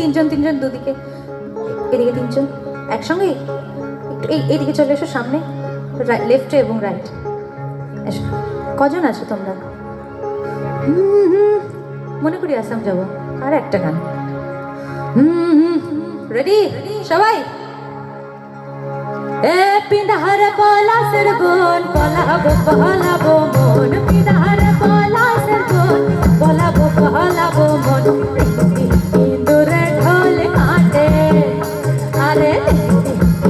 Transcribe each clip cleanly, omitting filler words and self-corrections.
তিনজন তিনজন দুদিকে, এদিকে তিনজন একসঙ্গে একটু এইদিকে চলে এসো সামনে, লেফটে এবং রাইট এসো। কজন আছো তোমরা? মনে করি আসাম যাব। আর একটা গান। রেডি সবাই? এ পিঁধার পলাশের বোন পলাবো পলাবো মন, পিঁধার পলাশের বোন পলাবো পলাবো মন, ইন্দুরে ঢোল কাটে, আরে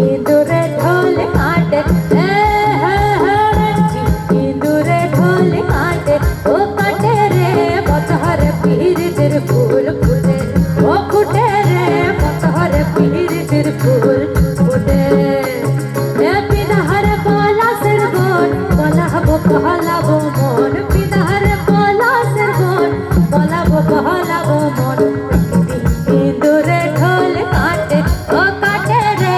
ইন্দুরে ঢোল কাটে, ইন্দুরে ঢোল কাটে, ও কাটে রে পথর পীরিতের ফুল ফুটে, ও ফুটে রে পথর পীরিতের ফুল ফুটে। পলাবো মন, পিতার পলাশের বোন পলাবো পলাবো মন, ইন্দুরে ঢোল কাটে, ও কাটে রে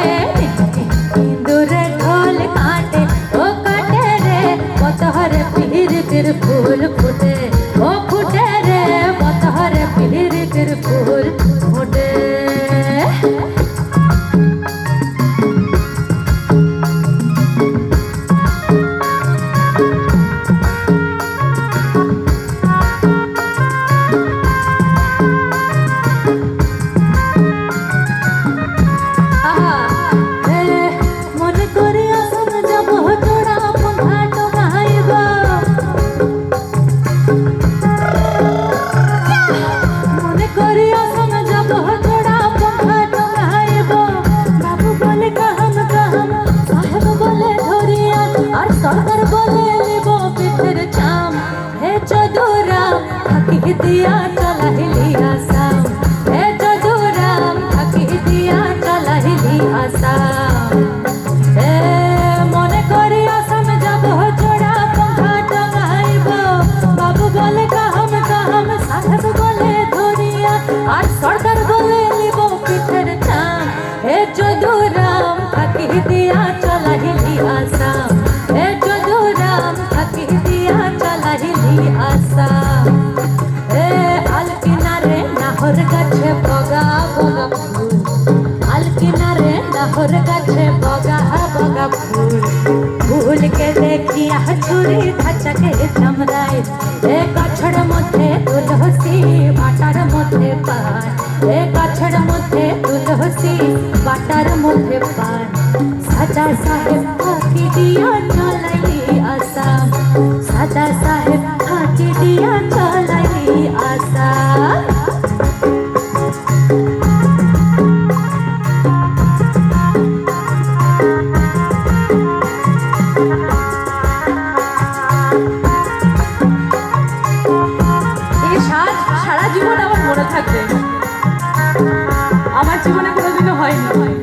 ইন্দুরে ঢোল কাটে, ও কাটে রে পথর পীরিতের ফুল ফুটে, ও ফুটে রে পথর পীরিতের ফুল ফুটে। সরকার বলে নেব পিঠের চাম, হে চদুরাম থাকি দিয়া চলাহিলি আসাম, হে চদুরাম থাকি দিয়া চলাহিলি আসাম। এ মনে করি আসাম যাব জোড়া পঙ্খা টঙাইব, বাবু বলে কাহাম কাহাম সাহেব বলে ধরিয়া, আর সরকার বলে নেব পিঠের চাম, হে চদুরাম থাকি দিয়া চলাহিলি আসাম, হে চদুরাম থাকি দিয়া চলাহিলি আসাম। এ আলকিনারে নাহর গাছে বগা বগা ফুল, আলকিনারে নাহর গাছে বগা বগা ফুল, ফুলকে দেখিয়া ছুরি ধাচাকে চামড়ায়, এ গাছের মধ্যে তুলসী বাটার মধ্যে পান, এ গাছের মধ্যে তুলসী বাটার মধ্যে পান, সাদা সাহেব ফাঁকি দিয়া চলাইলি আসাম, সাদা সাহেব ফাঁকি দিয়া চলাইলি আসাম। এই সারা জীবন আমার মনে থাকবে, আমার জীবনে কোনোদিনও হয়নি।